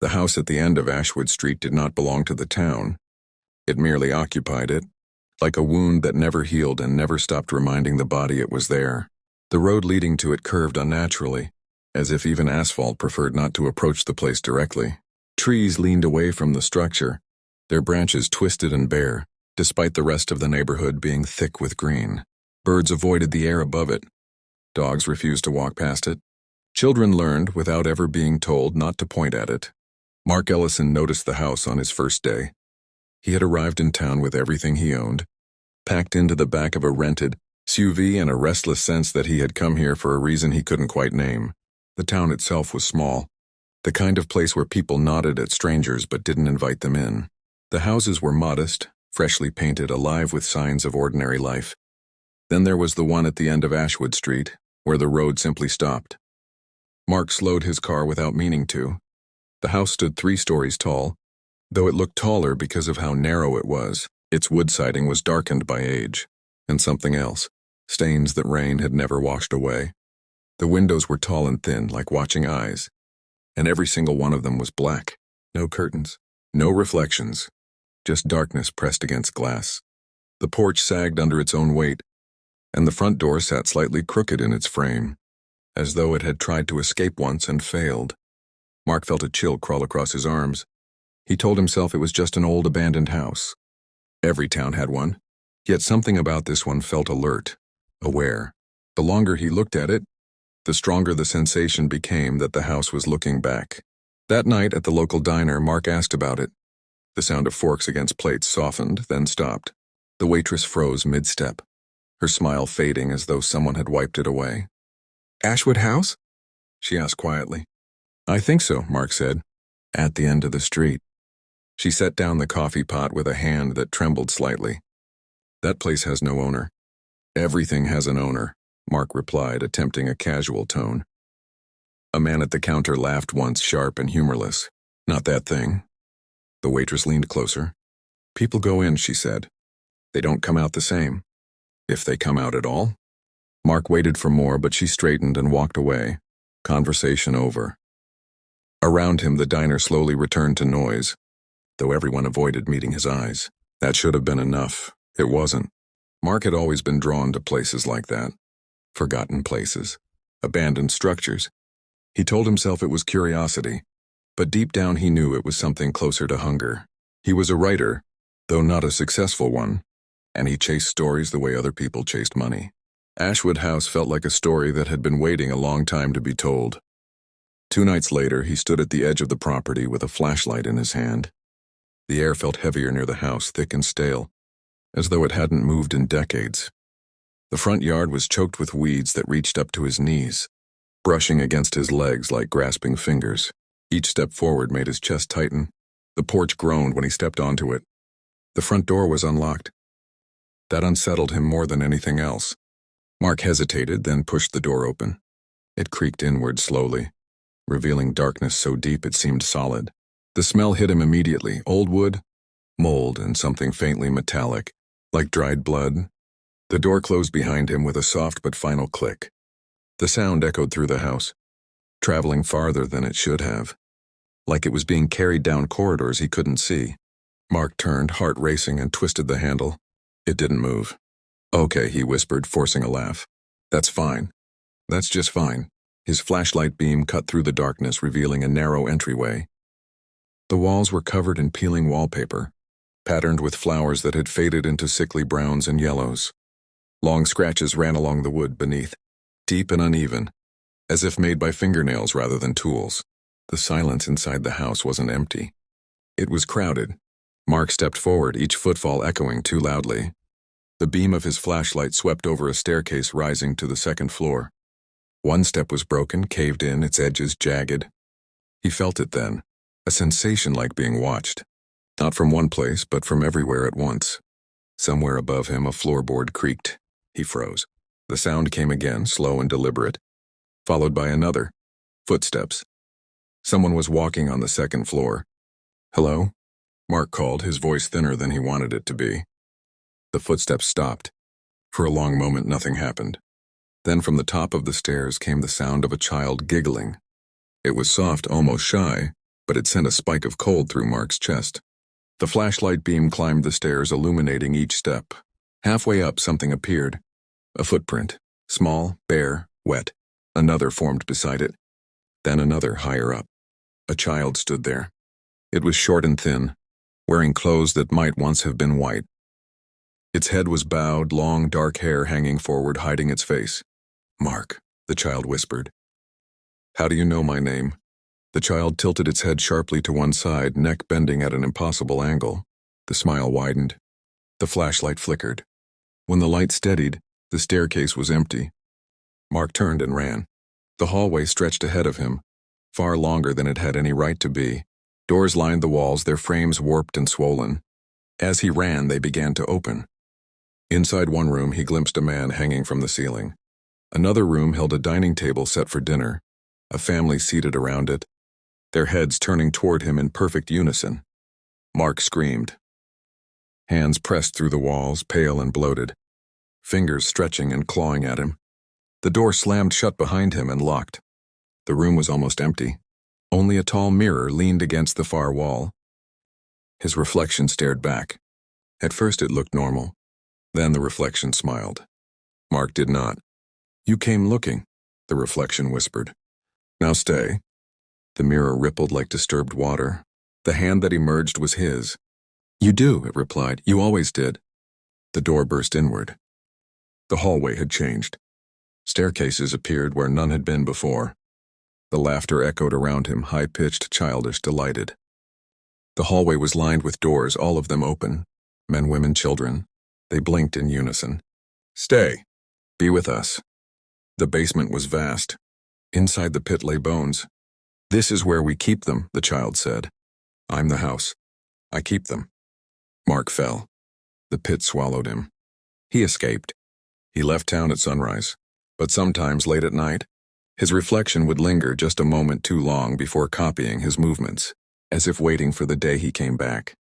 The house at the end of Ashwood Street did not belong to the town. It merely occupied it, like a wound that never healed and never stopped reminding the body it was there. The road leading to it curved unnaturally, as if even asphalt preferred not to approach the place directly. Trees leaned away from the structure, their branches twisted and bare, despite the rest of the neighborhood being thick with green. Birds avoided the air above it. Dogs refused to walk past it. Children learned, without ever being told, not to point at it. Mark Ellison noticed the house on his first day. He had arrived in town with everything he owned, packed into the back of a rented SUV, and a restless sense that he had come here for a reason he couldn't quite name. The town itself was small, the kind of place where people nodded at strangers but didn't invite them in. The houses were modest, freshly painted, alive with signs of ordinary life. Then there was the one at the end of Ashwood Street, where the road simply stopped. Mark slowed his car without meaning to. The house stood 3 stories tall, though it looked taller because of how narrow it was. Its wood siding was darkened by age, and something else, stains that rain had never washed away. The windows were tall and thin, like watching eyes, and every single one of them was black. No curtains, no reflections, just darkness pressed against glass. The porch sagged under its own weight, and the front door sat slightly crooked in its frame, as though it had tried to escape once and failed. Mark felt a chill crawl across his arms. He told himself it was just an old abandoned house. Every town had one, yet something about this one felt alert, aware. The longer he looked at it, the stronger the sensation became that the house was looking back. That night at the local diner, Mark asked about it. The sound of forks against plates softened, then stopped. The waitress froze mid-step, her smile fading as though someone had wiped it away. "Ashwood House?" she asked quietly. "I think so," Mark said. "At the end of the street." She set down the coffee pot with a hand that trembled slightly. "That place has no owner." "Everything has an owner," Mark replied, attempting a casual tone. A man at the counter laughed once, sharp and humorless. "Not that thing." The waitress leaned closer. "People go in," she said. "They don't come out the same. If they come out at all." Mark waited for more, but she straightened and walked away. Conversation over. Around him, the diner slowly returned to noise, though everyone avoided meeting his eyes. That should have been enough. It wasn't. Mark had always been drawn to places like that. Forgotten places. Abandoned structures. He told himself it was curiosity, but deep down he knew it was something closer to hunger. He was a writer, though not a successful one, and he chased stories the way other people chased money. Ashwood House felt like a story that had been waiting a long time to be told. 2 nights later, he stood at the edge of the property with a flashlight in his hand. The air felt heavier near the house, thick and stale, as though it hadn't moved in decades. The front yard was choked with weeds that reached up to his knees, brushing against his legs like grasping fingers. Each step forward made his chest tighten. The porch groaned when he stepped onto it. The front door was unlocked. That unsettled him more than anything else. Mark hesitated, then pushed the door open. It creaked inward slowly, revealing darkness so deep it seemed solid. The smell hit him immediately: old wood, mold, and something faintly metallic, like dried blood. The door closed behind him with a soft but final click. The sound echoed through the house, traveling farther than it should have, like it was being carried down corridors he couldn't see. Mark turned, heart racing, and twisted the handle. It didn't move. "Okay," he whispered, forcing a laugh. "That's fine. That's just fine." His flashlight beam cut through the darkness, revealing a narrow entryway. The walls were covered in peeling wallpaper, patterned with flowers that had faded into sickly browns and yellows. Long scratches ran along the wood beneath, deep and uneven, as if made by fingernails rather than tools. The silence inside the house wasn't empty. It was crowded. Mark stepped forward, each footfall echoing too loudly. The beam of his flashlight swept over a staircase rising to the 2nd floor. One step was broken, caved in, its edges jagged. He felt it then, a sensation like being watched. Not from one place, but from everywhere at once. Somewhere above him, a floorboard creaked. He froze. The sound came again, slow and deliberate, followed by another. Footsteps. Someone was walking on the 2nd floor. "Hello?" Mark called, his voice thinner than he wanted it to be. The footsteps stopped. For a long moment, nothing happened. Then from the top of the stairs came the sound of a child giggling. It was soft, almost shy, but it sent a spike of cold through Mark's chest. The flashlight beam climbed the stairs, illuminating each step. Halfway up, something appeared. A footprint. Small, bare, wet. Another formed beside it. Then another higher up. A child stood there. It was short and thin, wearing clothes that might once have been white. Its head was bowed, long dark hair hanging forward, hiding its face. "Mark," the child whispered. "How do you know my name?" The child tilted its head sharply to one side, neck bending at an impossible angle. The smile widened. The flashlight flickered. When the light steadied, the staircase was empty. Mark turned and ran. The hallway stretched ahead of him, far longer than it had any right to be. Doors lined the walls, their frames warped and swollen. As he ran, they began to open. Inside one room, he glimpsed a man hanging from the ceiling. Another room held a dining table set for dinner, a family seated around it, their heads turning toward him in perfect unison. Mark screamed. Hands pressed through the walls, pale and bloated, fingers stretching and clawing at him. The door slammed shut behind him and locked. The room was almost empty. Only a tall mirror leaned against the far wall. His reflection stared back. At first it looked normal. Then the reflection smiled. Mark did not. "You came looking," the reflection whispered. "Now stay." The mirror rippled like disturbed water. The hand that emerged was his. "You do," it replied. "You always did." The door burst inward. The hallway had changed. Staircases appeared where none had been before. The laughter echoed around him, high-pitched, childish, delighted. The hallway was lined with doors, all of them open. Men, women, children. They blinked in unison. "Stay. Be with us." The basement was vast. Inside the pit lay bones. "This is where we keep them," the child said. "I'm the house. I keep them." Mark fell. The pit swallowed him. He escaped. He left town at sunrise. But sometimes, late at night, his reflection would linger just a moment too long before copying his movements, as if waiting for the day he came back.